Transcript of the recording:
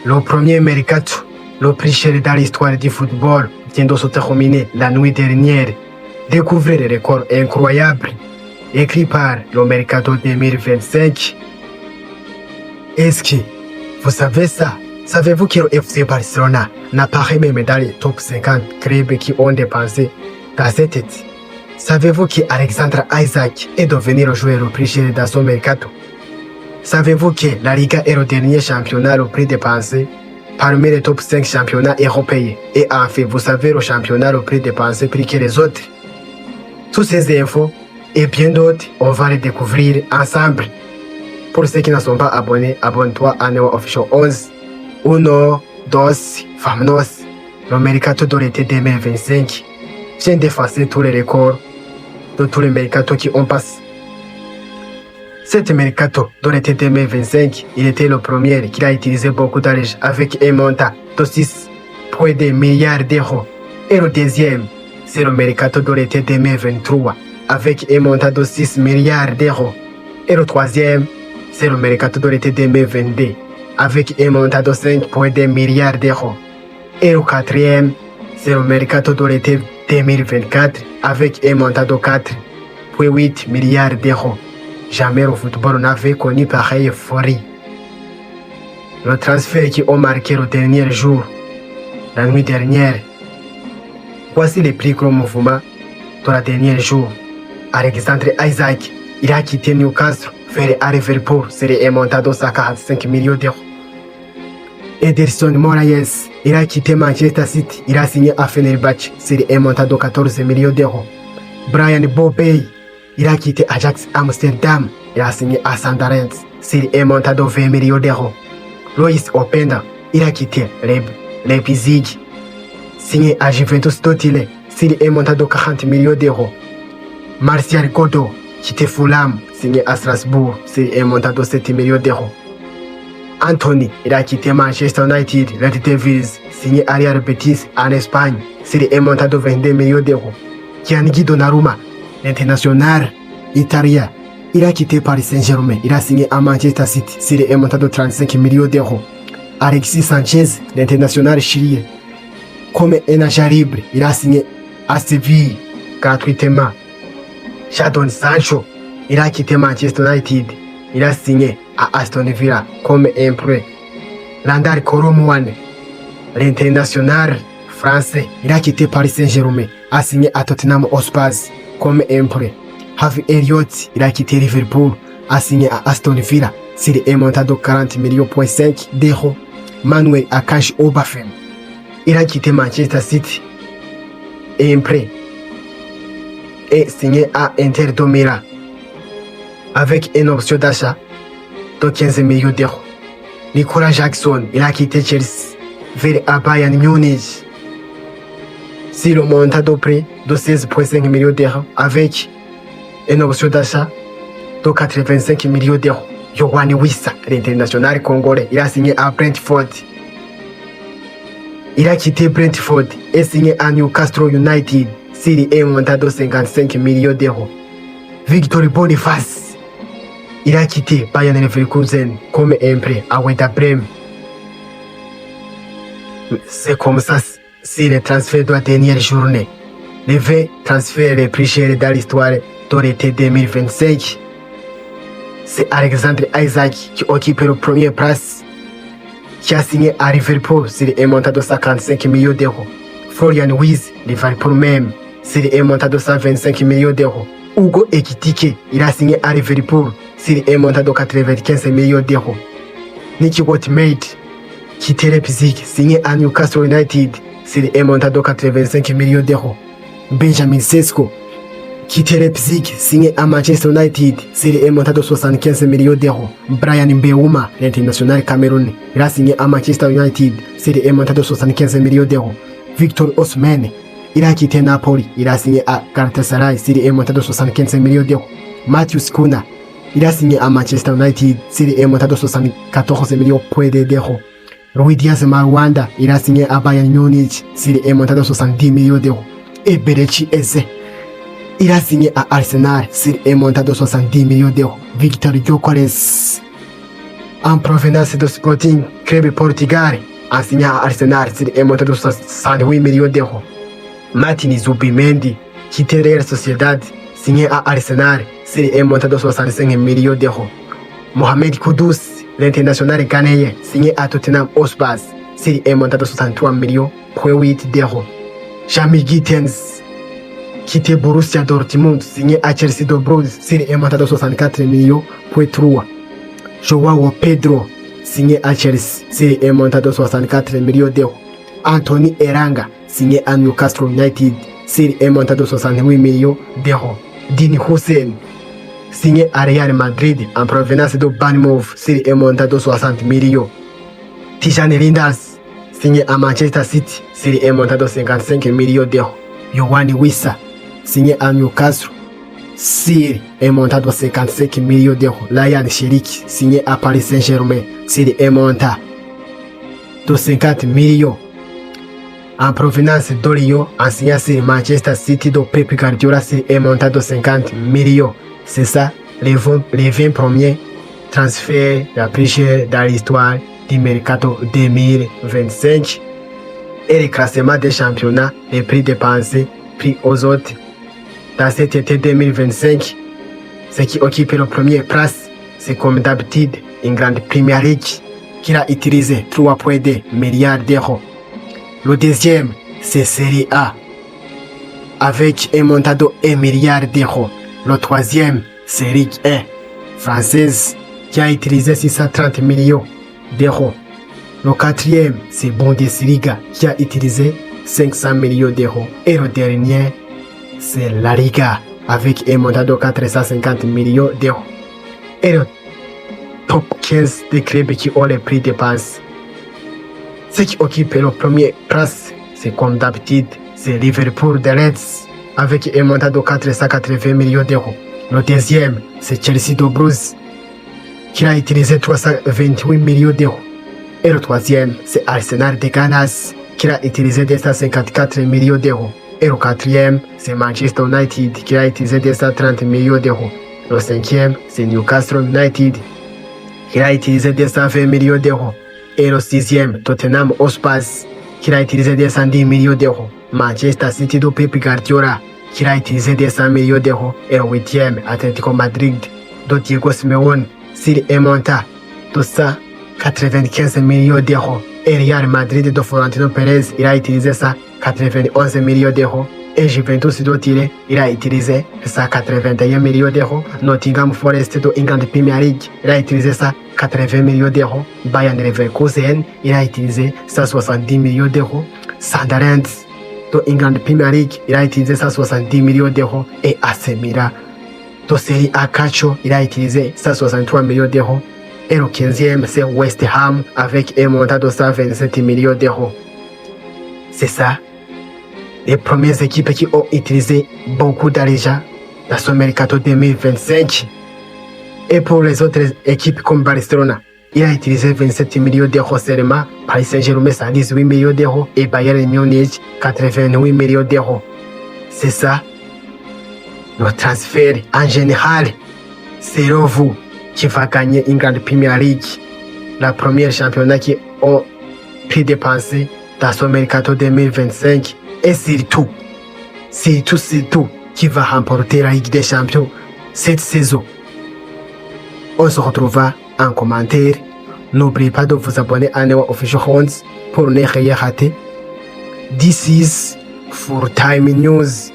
Le premier mercato, le plus cher dans l'histoire du football, vient de se terminer la nuit dernière. Découvrez les records incroyables écrits par le mercato 2025. Est-ce que vous savez ça? Savez-vous que le FC Barcelona n'apparaît même dans les top 50 clubs qui ont dépensé dans cette été? Savez-vous que Alexandre Isaac est devenu le joueur le plus cher dans son mercato? Savez-vous que la Liga est le dernier championnat le plus dépensé parmi les top 5 championnats européens? Et enfin, vous savez le championnat le plus dépensé plus que les autres? Toutes ces infos et bien d'autres, on va les découvrir ensemble. Pour ceux qui ne sont pas abonnés, abonne-toi à Neo Official 11. Uno, dos, vámonos. Le mercato de l'été 2025 vient d'effacer tous les records de tous les mercatos qui ont passé. Cet mercato de l'été 2025, il était le premier qui a utilisé beaucoup d'argent avec un montant de 6,2 milliards d'euros. Et le deuxième, c'est le mercato de l'été 2023 avec un montant de 6 milliards d'euros. Et le troisième, c'est le mercato de l'été 2022 avec un montant de 5,2 milliards d'euros. Et le quatrième, c'est le mercato de l'été 2024 avec un montant de 4,8 milliards d'euros. Jamais le football n'avait connu pareille euphorie. Le transfert qui a marqué le dernier jour, la nuit dernière. Voici les plus gros mouvements de la dernière jour. Alexandre Isaac, il a quitté Newcastle vers Liverpool sur un montant de 145 millions d'euros. Ederson Moraes, il a quitté Manchester City, il a signé à Fenerbahçe sur un montant de 14 millions d'euros. Brian Bobey, il a quitté Ajax Amsterdam, il a signé à Sunderland sur un montant de 20 millions d'euros. Loïs Openda, il a quitté Leipzig, signé à Juventus de Turin sur un montant de 40 millions d'euros. Martial Godot, quitté Fulham, signé à Strasbourg sur un montant de 7 millions d'euros. Anthony, il a quitté Manchester United, Red Devils, signé à Real Betis en Espagne sur un montant de 22 millions d'euros. Gianluigi Donnarumma, l'international italien, il a quitté Paris Saint-Germain, il a signé à Manchester City sur un montant de 35 millions d'euros. Alexis Sanchez, l'international chilien, comme un agent libre, il a signé à Séville gratuitement. Jadon Sancho, il a quitté Manchester United, il a signé à Aston Villa comme un prêt. Landar Koromouane, l'international français, il a quitté Paris Saint-Germain, a signé à Tottenham Hotspur comme un prêt. Harvey Elliott, il a quitté Liverpool, a signé à Aston Villa sur un montant de 40 millions d'euros. Manuel Akanji Obafemi, il a quitté Manchester City, un prêt, et signé à Inter de Milan avec une option d'achat de 15 millions d'euros. Nicolas Jackson, il a quitté Chelsea vers Bayern Munich sur le montant de prix de 16,5 millions d'euros avec une option d'achat de 85 millions d'euros. Yoann Wissa, l'international congolais, il a signé à Brentford. Il a quitté Brentford et signé à Newcastle United sur un montant de 55 millions d'euros. Victor Boniface, il a quitté Bayern Leverkusen comme un prêt à Werder Bremen. C'est comme ça, c'est le transfert de la dernière journée. Les 20 transferts les plus chers dans l'histoire de l'été 2025. C'est Alexandre Isaac qui occupe la première place, qui a signé à Liverpool sur un montant de 55 millions d'euros. Florian Wirtz, Liverpool même, sur un montant de 125 millions d'euros. Hugo Ekitike, il a signé à Liverpool sur un montant de 95 millions d'euros. Nicky Wattmate, quitté Leipzig, signé à Newcastle United sur un montant de 85 millions d'euros. Benjamin Sesko, quitté Leipzig, signé à Manchester United sur un montant de 75 millions d'euros. Brian Mbeumo, l'international camerounais, il a signé à Manchester United sur un montant de 75 millions d'euros. Victor Osimhen, il a quitté Napoli, il a signé à Galatasaray sur un montant de 75 millions d'euros. Matheus Cunha, il a signé à Manchester United sur un montant de 74 millions d'euros. Rui Diaz Marwanda, il a signé à Bayern Munich sur un montant de 70 millions d'euros. Et Berechi Eze, il a signé à Arsenal sur un montant de 70 millions d'euros. Victor Gyökeres, en provenance de Sporting Club Portugal, en signant à Arsenal sur un montant de 68 millions d'euros. Martin Zubimendi, quitté Real Sociedad, signé à Arsenal sur un montant de 65 millions d'euros. Mohamed Kudus, l'international ghanéen, signé à Tottenham Hotspur sur un montant de 63 millions d'euros. Jamie Gittens, quitté Borussia Dortmund, signé à Chelsea de Bruges sur un montant de 64 millions d'euros. Joao Pedro, signé à Chelsea sur un montant de 64 millions d'euros. Anthony Elanga, signé à Newcastle United sur un montant de 68 millions d'euros. Dini Hussein, signé à Real Madrid en provenance de Bournemouth sur un montant de 60 millions. Tijani Lindas, signé à Manchester City sur un montant de 55 millions d'euros. Yohani Wissa, signé à Newcastle sur un montant de 55 millions d'euros. Ryan Sherik, signé à Paris Saint-Germain sur un montant de 50 millions. En provenance de Lyon, en signant sur Manchester City de Pep Guardiola sur un montant de 50 millions. C'est ça, les 20 premiers transferts les plus chers dans l'histoire du mercato 2025. Et le classement des championnats, les prix dépensés, prix aux autres. Dans cet été 2025, ce qui occupe la première place, c'est comme d'habitude une grande Premier League qui a utilisé 3,2 milliards d'euros. Le deuxième, c'est Serie A, avec un montant de 1 milliard d'euros. Le troisième, c'est Ligue 1 française, qui a utilisé 630 millions d'euros. Le quatrième, c'est Bundesliga, qui a utilisé 500 millions d'euros. Et le dernier, c'est la Liga, avec un montant de 450 millions d'euros. Et le top 15 des clubs qui ont les prix dépensés. Ce qui occupe la première place, c'est comme d'habitude, c'est Liverpool de Reds, avec un montant de 480 millions d'euros. Le deuxième, c'est Chelsea de Bruges, qui a utilisé 328 millions d'euros. Et le troisième, c'est Arsenal de Ghana, qui a utilisé 254 millions d'euros. Et le quatrième, c'est Manchester United, qui a utilisé 230 millions d'euros. Le cinquième, c'est Newcastle United, qui a utilisé 220 millions d'euros. Et le sixième, Tottenham Hotspur, qui a utilisé 210 millions d'euros. Manchester City de Pep Guardiola, qui a utilisé 200 millions d'euros. Et le huitième, Atlético Madrid de Diego Simeone, sur un montant de 195 millions d'euros. Et Real Madrid de Florentino Pérez, il a utilisé 191 millions d'euros. Et Juventus de Tiré, il a utilisé 181 millions d'euros. Nottingham Forest de England Premier League, il a utilisé 180 millions d'euros. Bayern Leverkusen, il a utilisé 170 millions d'euros. Sunderland de England Premier League, il a utilisé 170 millions d'euros. Et AC Milan de Serie A Calcio, il a utilisé 163 millions d'euros. Et le 15e, c'est West Ham avec un montant de 127 millions d'euros. C'est ça, les premières équipes qui ont utilisé beaucoup d'argent dans ce mercato 2025. Et pour les autres équipes comme Barcelona, il a utilisé 27 millions d'euros seulement. Paris Saint-Germain, 118 millions d'euros. Et Bayern Munich, 88 millions d'euros. C'est ça, le transfert en général. C'est vous qui va gagner une grande Premier League, la première championnat qui ont pu dépenser dans ce mercato 2025. Et surtout, qui va remporter la Ligue des Champions cette saison. On se retrouvera en commentaire. N'oubliez pas de vous abonner à Newa Official Horns pour ne rien rater. This is Full Time News.